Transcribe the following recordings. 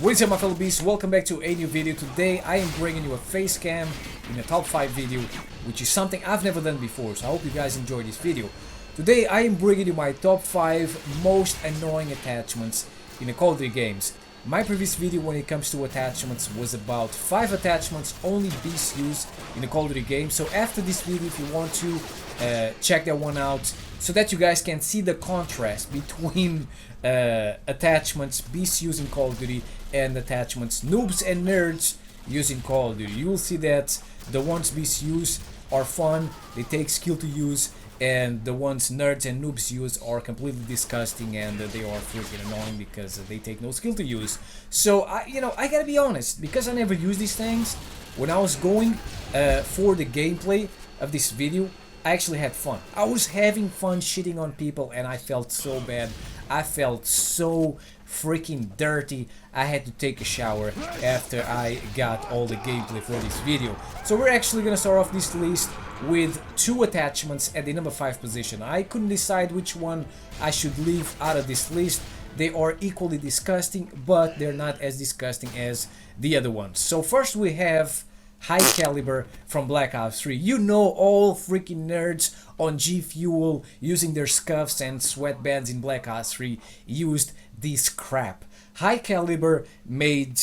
What is up, my fellow beasts? Welcome back to a new video. Today I am bringing you a face cam in a top 5 video, which is something I've never done before, so I hope you guys enjoy this video. Today I am bringing you my top 5 most annoying attachments in the Call of Duty games. My previous video when it comes to attachments was about 5 attachments only beasts use in the Call of Duty game, so after this video, if you want to check that one out so that you guys can see the contrast between attachments beasts use in Call of Duty and attachments noobs and nerds use in Call of Duty. You will see that the ones beasts use are fun, they take skill to use, and the ones nerds and noobs use are completely disgusting and they are freaking annoying because they take no skill to use. So I gotta be honest, because I never use these things, when I was going for the gameplay of this video, I actually had fun. I was having fun shitting on people and I felt so bad. I felt so freaking dirty. I had to take a shower after I got all the gameplay for this video. So we're actually gonna start off this list with 2 attachments at the number 5 position. I couldn't decide which one I should leave out of this list. They are equally disgusting, but they're not as disgusting as the other ones. So first we have High Caliber from Black Ops 3. You know, all freaking nerds on G Fuel using their scuffs and sweatbands in Black Ops 3 used this crap. High Caliber made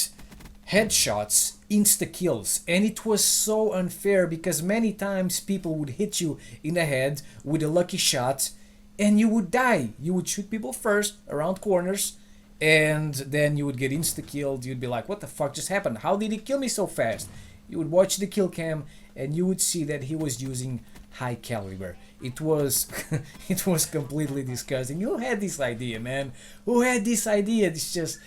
headshots insta kills, and it was so unfair because many times people would hit you in the head with a lucky shot and you would die. You would shoot people first around corners and then you would get insta killed. You'd be like, what the fuck just happened? How did he kill me so fast? You would watch the kill cam and you would see that he was using High Caliber. It was it was completely disgusting. Who had this idea, man? Who had this idea? It's just...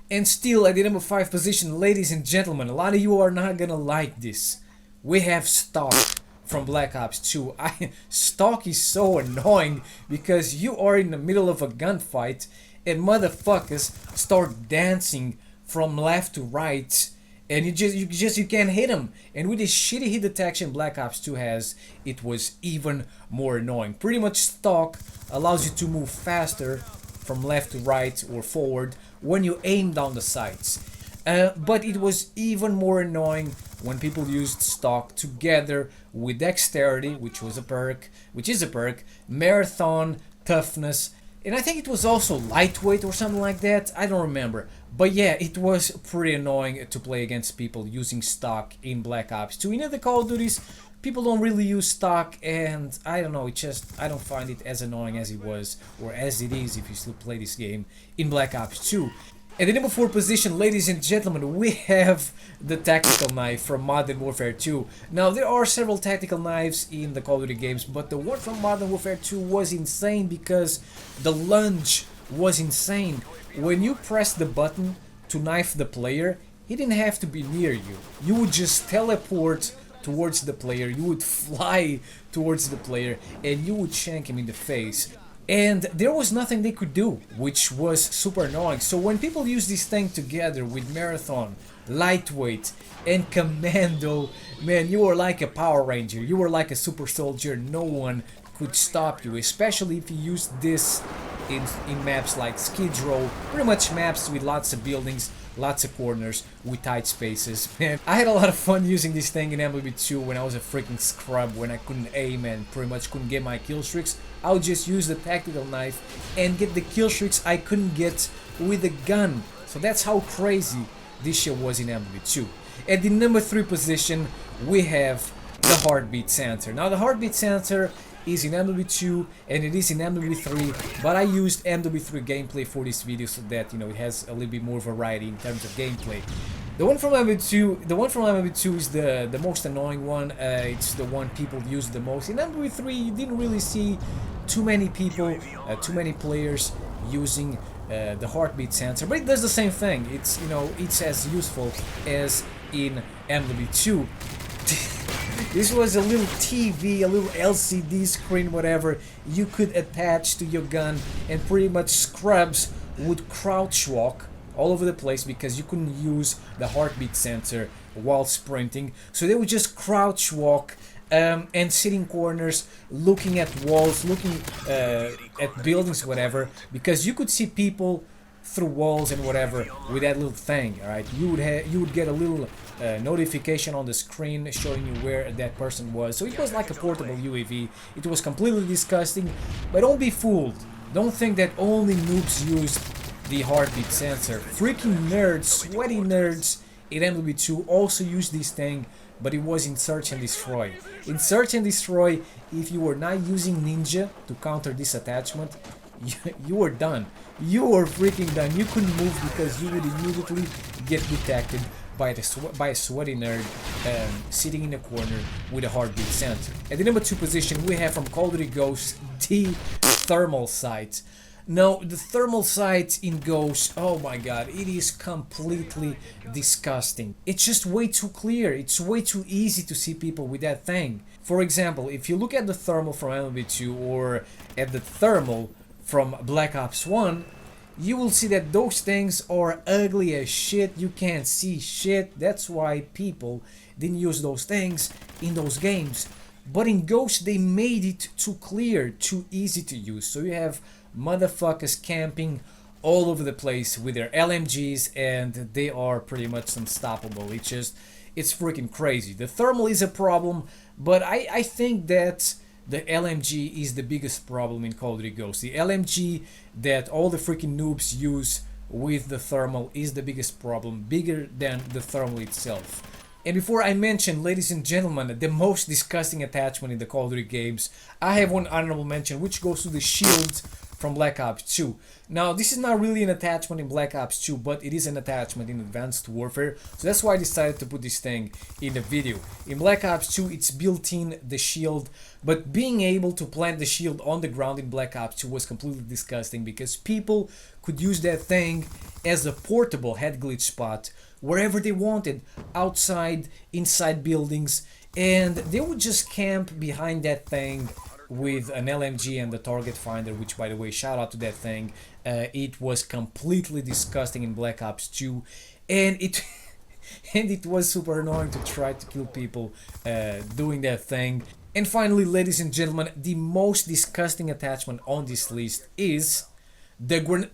And still at the number 5 position, ladies and gentlemen, a lot of you are not gonna like this. We have Stock from Black Ops 2. Stock is so annoying because you are in the middle of a gunfight and motherfuckers start dancing from left to right. And you can't hit him. And with this shitty hit detection Black Ops 2 has, it was even more annoying. Pretty much Stock allows you to move faster from left to right or forward when you aim down the sights. But it was even more annoying when people used Stock together with Dexterity, which is a perk, Marathon, Toughness, and I think it was also Lightweight or something like that. I don't remember. But yeah, it was pretty annoying to play against people using Stock in Black Ops 2. In other Call of Duties, people don't really use Stock, and I don't know, I don't find it as annoying as it was, or as it is if you still play this game in Black Ops 2. At the number 4 position, ladies and gentlemen, we have the Tactical Knife from Modern Warfare 2. Now, there are several tactical knives in the Call of Duty games, but the one from Modern Warfare 2 was insane because the lunge was insane. When you press the button to knife the player, he didn't have to be near you. You would just teleport towards the player, you would fly towards the player, and you would shank him in the face. And there was nothing they could do, which was super annoying. So when people use this thing together with Marathon, Lightweight, and Commando, man, you were like a Power Ranger, you were like a super soldier. No one could stop you, especially if you used this in maps like Skid Row, pretty much maps with lots of buildings, lots of corners with tight spaces. Man, I had a lot of fun using this thing in MLB2 when I was a freaking scrub, when I couldn't aim and pretty much couldn't get my kill streaks. I would just use the tactical knife and get the kill streaks I couldn't get with a gun. So that's how crazy this shit was in MLB2. At the number 3 position, we have the Heartbeat Sensor. Now the Heartbeat Sensor is in MW2 and it is in MW3, but I used MW3 gameplay for this video so that, you know, it has a little bit more variety in terms of gameplay. The one from MW2 is the most annoying one. It's the one people use the most. In MW3 you didn't really see too many people, too many players using the Heartbeat Sensor, but it does the same thing. It's, you know, it's as useful as in MW2. This was a little TV, a little LCD screen, whatever, you could attach to your gun, and pretty much scrubs would crouch walk all over the place because you couldn't use the heartbeat sensor while sprinting. So they would just crouch walk and sit in corners, looking at walls, looking at buildings, whatever, because you could see people through walls and whatever with that little thing. All right, you would get a little notification on the screen showing you where that person was. So it was like a portable UAV. It was completely disgusting, but don't be fooled. Don't think that only noobs used the heartbeat sensor. Freaking nerds, sweaty nerds in MLB2 also used this thing, but it was in Search and Destroy. In Search and Destroy, if you were not using Ninja to counter this attachment, you were done. You were freaking done. You couldn't move because you would immediately get detected by a sweaty nerd sitting in a corner with a heartbeat sensor. At the number 2 position, we have from Call of Duty Ghosts the thermal sight. Now, the thermal sight in Ghost, oh my god, it is completely disgusting. It's just way too clear. It's way too easy to see people with that thing. For example, if you look at the thermal from MLB2 or at the thermal from Black Ops 1, you will see that those things are ugly as shit. You can't see shit. That's why people didn't use those things in those games. But in Ghost, they made it too clear, too easy to use. So you have motherfuckers camping all over the place with their LMGs, and they are pretty much unstoppable. It's freaking crazy. The thermal is a problem, but I think that the LMG is the biggest problem in Call of Duty Ghosts. The LMG that all the freaking noobs use with the thermal is the biggest problem, bigger than the thermal itself. And before I mention, ladies and gentlemen, the most disgusting attachment in the Call of Duty games, I have one honorable mention which goes to the shield from Black Ops 2. Now, this is not really an attachment in Black Ops 2, but it is an attachment in Advanced Warfare, so that's why I decided to put this thing in the video. In Black Ops 2, it's built in the shield, but being able to plant the shield on the ground in Black Ops 2 was completely disgusting because people could use that thing as a portable head glitch spot wherever they wanted, outside, inside buildings, and they would just camp behind that thing with an LMG and the target finder, which, by the way, shout out to that thing. It was completely disgusting in Black Ops 2, and it and it was super annoying to try to kill people doing that thing. And finally, ladies and gentlemen, the most disgusting attachment on this list is the grenade.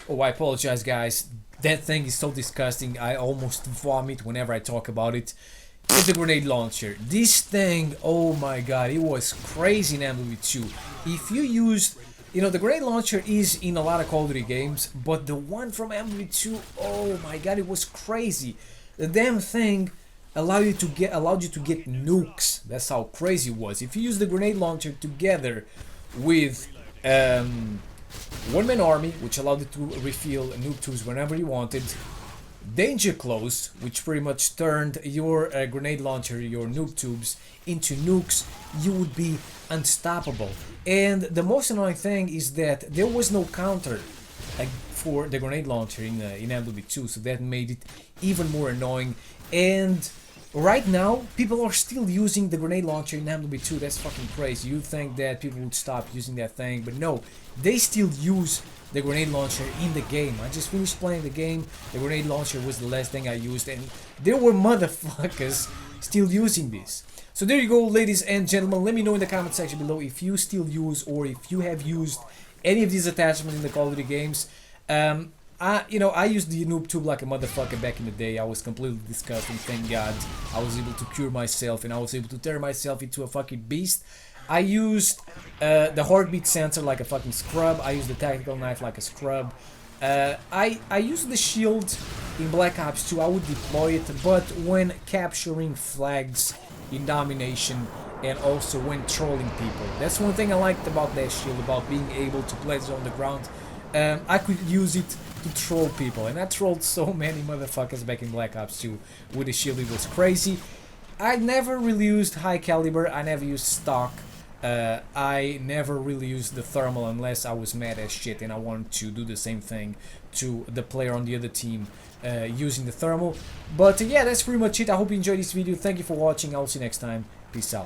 Oh, I apologize, guys. That thing is so disgusting. I almost vomit whenever I talk about it. It's the grenade launcher. This thing, oh my god, it was crazy in MW2. If you used, the grenade launcher is in a lot of Call of Duty games, but the one from MW2, oh my god, it was crazy. The damn thing allowed you to get nukes. That's how crazy it was. If you use the grenade launcher together with one-man army, which allowed you to refill nuke tubes whenever you wanted, danger close, which pretty much turned your grenade launcher, your nuke tubes, into nukes, you would be unstoppable. And the most annoying thing is that there was no counter for the grenade launcher in MW2, so that made it even more annoying. And right now, people are still using the grenade launcher in MW2. That's fucking crazy. You'd think that people would stop using that thing, but no, they still use the grenade launcher in the game. I just finished playing the game. The grenade launcher was the last thing I used, and there were motherfuckers still using this. So there you go, ladies and gentlemen. Let me know in the comment section below if you still use or if you have used any of these attachments in the Call of Duty games. I used the noob tube like a motherfucker back in the day. I was completely disgusting. Thank God I was able to cure myself and I was able to turn myself into a fucking beast. I used the heartbeat sensor like a fucking scrub. I used the tactical knife like a scrub. I used the shield in Black Ops 2. I would deploy it, but when capturing flags in domination and also when trolling people. That's one thing I liked about that shield, about being able to place it on the ground. I could use it to troll people, and I trolled so many motherfuckers back in Black Ops 2 with the shield. It was crazy. I never really used high caliber. I never used stock. I never really used the thermal unless I was mad as shit and I wanted to do the same thing to the player on the other team using the thermal. But yeah, that's pretty much it. I hope you enjoyed this video. Thank you for watching. I'll see you next time. Peace out.